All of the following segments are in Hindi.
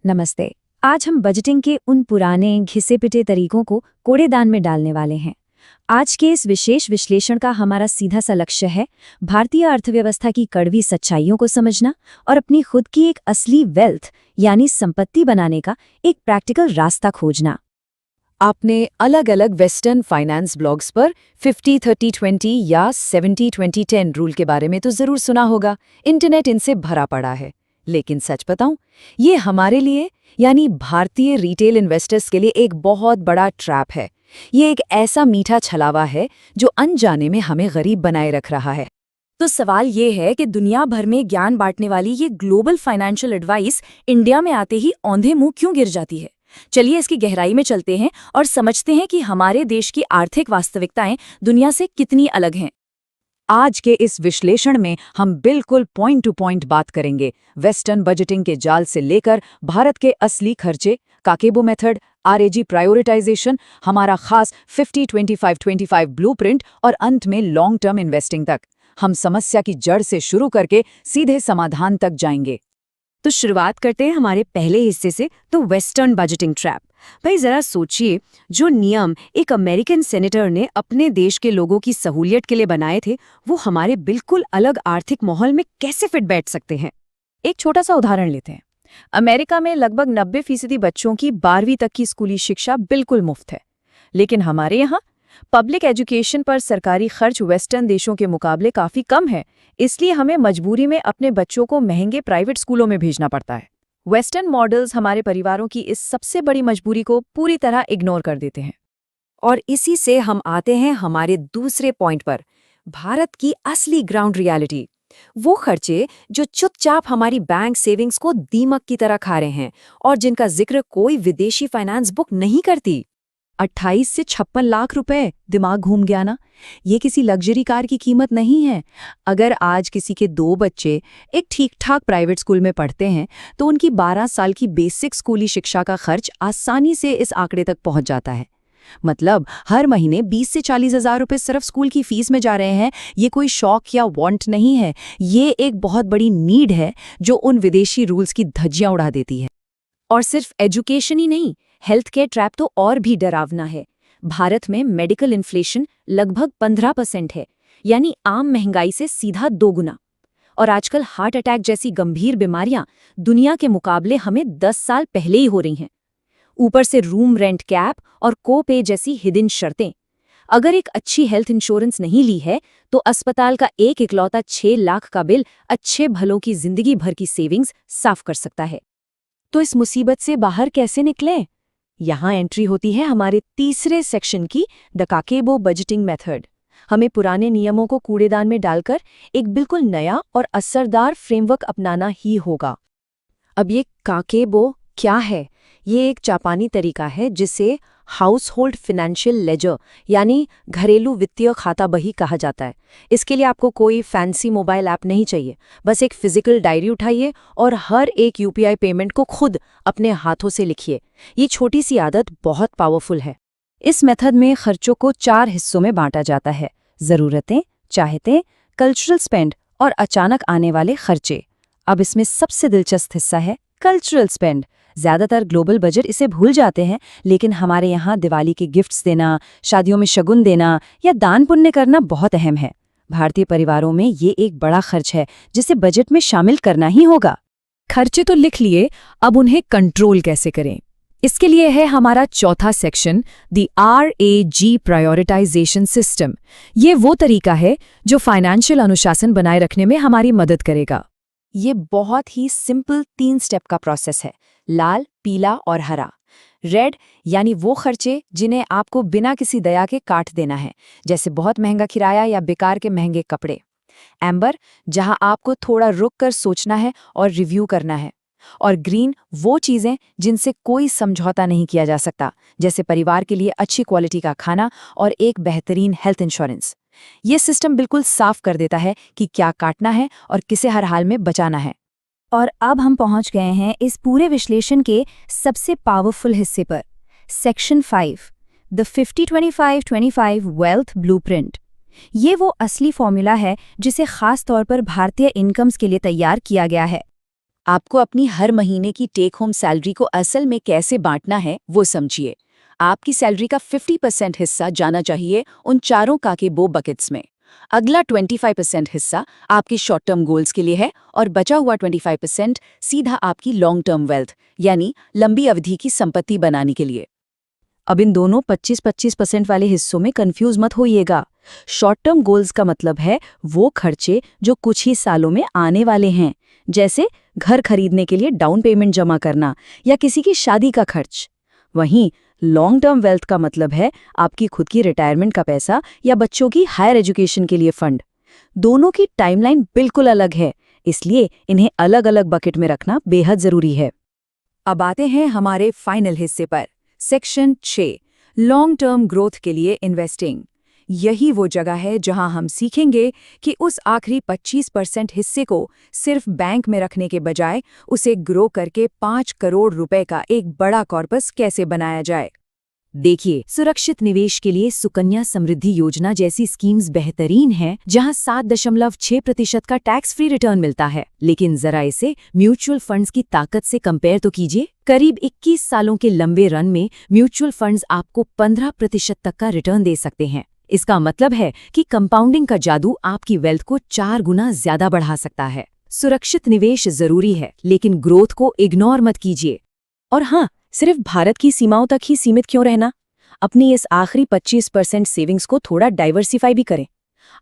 नमस्ते। आज हम बजटिंग के उन पुराने घिसे पिटे तरीकों को कूड़ेदान में डालने वाले हैं। आज के इस विशेष विश्लेषण का हमारा सीधा सा लक्ष्य है भारतीय अर्थव्यवस्था की कड़वी सच्चाइयों को समझना और अपनी खुद की एक असली वेल्थ यानी संपत्ति बनाने का एक प्रैक्टिकल रास्ता खोजना। आपने अलग अलग वेस्टर्न फाइनेंस ब्लॉग्स पर 50-30-20 या 70-20-10 रूल के बारे में तो जरूर सुना होगा। इंटरनेट इनसे भरा पड़ा है। लेकिन सच बताऊं, ये हमारे लिए यानी भारतीय रिटेल इन्वेस्टर्स के लिए एक बहुत बड़ा ट्रैप है। ये एक ऐसा मीठा छलावा है जो अनजाने में हमें गरीब बनाए रख रहा है। तो सवाल ये है कि दुनिया भर में ज्ञान बांटने वाली ये ग्लोबल फाइनेंशियल एडवाइस इंडिया में आते ही औंधे मुंह क्यों गिर जाती है? चलिए इसकी गहराई में चलते हैं और समझते हैं कि हमारे देश की आर्थिक वास्तविकताएं दुनिया से कितनी अलग हैं। आज के इस विश्लेषण में हम बिल्कुल पॉइंट टू पॉइंट बात करेंगे, वेस्टर्न बजटिंग के जाल से लेकर भारत के असली खर्चे, काकेबो मेथड, आरएजी प्रायोरिटाइजेशन, हमारा खास 50-25-25 ब्लूप्रिंट और अंत में लॉन्ग टर्म इन्वेस्टिंग तक। हम समस्या की जड़ से शुरू करके सीधे समाधान तक जाएंगे। तो शुरुआत करते हैं हमारे पहले हिस्से से, तो वेस्टर्न बजटिंग ट्रैप। भाई जरा सोचिए, जो नियम एक अमेरिकन सेनेटर ने अपने देश के लोगों की सहूलियत के लिए बनाए थे, वो हमारे बिल्कुल अलग आर्थिक माहौल में कैसे फिट बैठ सकते हैं? एक छोटा सा उदाहरण लेते हैं। अमेरिका में लगभग 90% बच्चों की 12वीं तक की स्कूली शिक्षा बिल्कुल मुफ्त है, लेकिन हमारे यहाँ पब्लिक एजुकेशन पर सरकारी खर्च वेस्टर्न देशों के मुकाबले काफी कम है। इसलिए हमें मजबूरी में अपने बच्चों को महंगे प्राइवेट स्कूलों में भेजना पड़ता है। वेस्टर्न मॉडल्स हमारे परिवारों की इस सबसे बड़ी मजबूरी को पूरी तरह इग्नोर कर देते हैं। और इसी से हम आते हैं हमारे दूसरे पॉइंट पर, भारत की असली ग्राउंड रियलिटी। वो खर्चे जो चुपचाप हमारी बैंक सेविंग्स को दीमक की तरह खा रहे हैं और जिनका जिक्र कोई विदेशी फाइनेंस बुक नहीं करती। 28 से 56 लाख रुपए, दिमाग घूम गया ना? ये किसी लग्जरी कार की कीमत नहीं है। अगर आज किसी के 2 बच्चे एक ठीक-ठाक प्राइवेट स्कूल में पढ़ते हैं तो उनकी 12 साल की बेसिक स्कूली शिक्षा का खर्च आसानी से इस आंकड़े तक पहुंच जाता है। मतलब हर महीने 20 से 40 हजार रुपए सिर्फ स्कूल की फीस में जा रहे हैं। ये कोई शौक या वांट नहीं है, ये एक बहुत बड़ी नीड है जो उन विदेशी रूल्स की धज्जियां उड़ा देती है। और सिर्फ एजुकेशन ही नहीं, हेल्थ केयर ट्रैप तो और भी डरावना है। भारत में मेडिकल इन्फ्लेशन लगभग 15% है, यानी आम महंगाई से सीधा 2 गुना। और आजकल हार्ट अटैक जैसी गंभीर बीमारियां दुनिया के मुकाबले हमें 10 साल पहले ही हो रही हैं। ऊपर से रूम रेंट कैप और को पे जैसी हिडन शर्तें। अगर एक अच्छी हेल्थ इंश्योरेंस नहीं ली है तो अस्पताल का एक इकलौता 6 लाख का बिल अच्छे भलों की जिंदगी भर की सेविंग्स साफ कर सकता है। तो इस मुसीबत से बाहर कैसे निकलें? यहाँ एंट्री होती है हमारे तीसरे सेक्शन की, द काकेबो बजटिंग मेथड। हमें पुराने नियमों को कूड़ेदान में डालकर एक बिल्कुल नया और असरदार फ्रेमवर्क अपनाना ही होगा। अब ये काकेबो क्या है? ये एक जापानी तरीका है जिसे हाउस होल्ड फिनेंशियल लेजर यानी घरेलू वित्तीय खाता बही कहा जाता है। इसके लिए आपको कोई फैंसी मोबाइल ऐप नहीं चाहिए, बस एक फिजिकल डायरी उठाइए और हर एक यूपीआई पेमेंट को खुद अपने हाथों से लिखिए। ये छोटी सी आदत बहुत पावरफुल है। इस मेथड में खर्चों को 4 हिस्सों में बांटा जाता है: जरूरतें, चाहतें, कल्चरल स्पेंड और अचानक आने वाले खर्चे। अब इसमें सबसे दिलचस्प हिस्सा है कल्चरल स्पेंड। ज्यादातर ग्लोबल बजट इसे भूल जाते हैं, लेकिन हमारे यहाँ दिवाली के गिफ्ट्स देना, शादियों में शगुन देना या दान पुण्य करना बहुत अहम है। भारतीय परिवारों में ये एक बड़ा खर्च है जिसे बजट में शामिल करना ही होगा। खर्चे तो लिख लिए, अब उन्हें कंट्रोल कैसे करें? इसके लिए है हमारा चौथा section, the RAG prioritisation system. ये वो तरीका है जो फाइनेंशियल अनुशासन बनाए रखने में हमारी मदद करेगा। ये बहुत ही सिंपल 3 स्टेप का प्रोसेस है: लाल, पीला और हरा। रेड यानी वो खर्चे जिन्हें आपको बिना किसी दया के काट देना है, जैसे बहुत महंगा किराया या बेकार के महंगे कपड़े। एम्बर, जहां आपको थोड़ा रुक कर सोचना है और रिव्यू करना है। और ग्रीन, वो चीजें जिनसे कोई समझौता नहीं किया जा सकता, जैसे परिवार के लिए अच्छी क्वालिटी का खाना और एक बेहतरीन हेल्थ इंश्योरेंस। ये सिस्टम बिल्कुल साफ कर देता है कि क्या काटना है और किसे हर हाल में बचाना है। और अब हम पहुंच गए हैं इस पूरे विश्लेषण के सबसे पावरफुल हिस्से पर, सेक्शन 5, द 50-25-25 वेल्थ ब्लूप्रिंट। ये वो असली फॉर्मूला है जिसे खास तौर पर भारतीय इनकम्स के लिए तैयार किया गया है। आपको अपनी हर महीने की टेक होम सैलरी को असल में कैसे बांटना है वो समझिए। आपकी सैलरी का 50% हिस्सा जाना चाहिए उन चारों काके बो बकेट्स में। अगला 25% हिस्सा आपके शॉर्ट टर्म गोल्स के लिए है और बचा हुआ 25% सीधा आपकी लॉन्ग टर्म वेल्थ यानी लंबी अवधि की संपत्ति बनाने के लिए। अब इन दोनों 25-25% वाले हिस्सों में कंफ्यूज मत होइएगा। शॉर्ट टर्म गोल्स का मतलब है वो खर्चे जो कुछ ही सालों में आने वाले हैं, जैसे घर खरीदने के लिए डाउन पेमेंट जमा करना या किसी की शादी का खर्च। वहीं लॉन्ग टर्म वेल्थ का मतलब है आपकी खुद की रिटायरमेंट का पैसा या बच्चों की हायर एजुकेशन के लिए फंड। दोनों की टाइमलाइन बिल्कुल अलग है, इसलिए इन्हें अलग अलग बकेट में रखना बेहद जरूरी है। अब आते हैं हमारे फाइनल हिस्से पर, सेक्शन 6, लॉन्ग टर्म ग्रोथ के लिए इन्वेस्टिंग। यही वो जगह है जहां हम सीखेंगे कि उस आखिरी 25% हिस्से को सिर्फ बैंक में रखने के बजाय उसे ग्रो करके 5 करोड़ रुपए का एक बड़ा कॉर्पस कैसे बनाया जाए। देखिए, सुरक्षित निवेश के लिए सुकन्या समृद्धि योजना जैसी स्कीम्स बेहतरीन हैं, जहां 7.6% का टैक्स फ्री रिटर्न मिलता है। लेकिन जरा इसे म्यूचुअल फंड्स की ताकत से कंपेयर तो कीजिए। करीब 21 सालों के लंबे रन में म्यूचुअल फंड्स आपको 15% तक का रिटर्न दे सकते हैं। इसका मतलब है कि कंपाउंडिंग का जादू आपकी वेल्थ को 4 गुना ज्यादा बढ़ा सकता है। सुरक्षित निवेश जरूरी है, लेकिन ग्रोथ को इग्नोर मत कीजिए। और हाँ, सिर्फ भारत की सीमाओं तक ही सीमित क्यों रहना? अपनी इस आखिरी 25% सेविंग्स को थोड़ा डाइवर्सिफाई भी करें।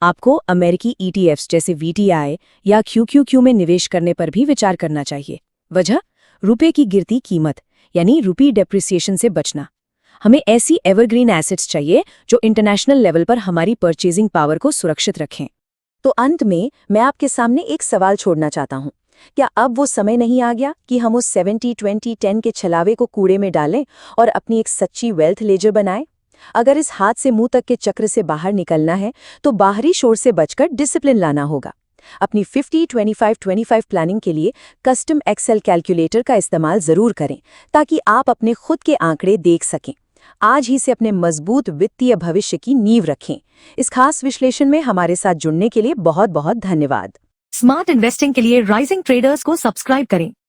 आपको अमेरिकी ETFs जैसे VTI या QQQ में निवेश करने पर भी विचार करना चाहिए। वजह, रुपए की गिरती कीमत यानी रूपी डेप्रिसिएशन से बचना। हमें ऐसी एवरग्रीन एसेट्स चाहिए जो इंटरनेशनल लेवल पर हमारी परचेजिंग पावर को सुरक्षित रखें। तो अंत में मैं आपके सामने एक सवाल छोड़ना चाहता हूँ। क्या अब वो समय नहीं आ गया कि हम उस 70-20-10 के छलावे को कूड़े में डालें और अपनी एक सच्ची वेल्थ लेजर बनाएं? अगर इस हाथ से मुंह तक के चक्र से बाहर निकलना है तो बाहरी शोर से बचकर डिसिप्लिन लाना होगा। अपनी 50-25-25 प्लानिंग के लिए कस्टम एक्सेल कैलकुलेटर का इस्तेमाल जरूर करें ताकि आप अपने खुद के आंकड़े देख सकें। आज ही से अपने मजबूत वित्तीय भविष्य की नींव रखें। इस खास विश्लेषण में हमारे साथ जुड़ने के लिए बहुत बहुत धन्यवाद। स्मार्ट इन्वेस्टिंग के लिए राइजिंग ट्रेडर्स को सब्सक्राइब करें।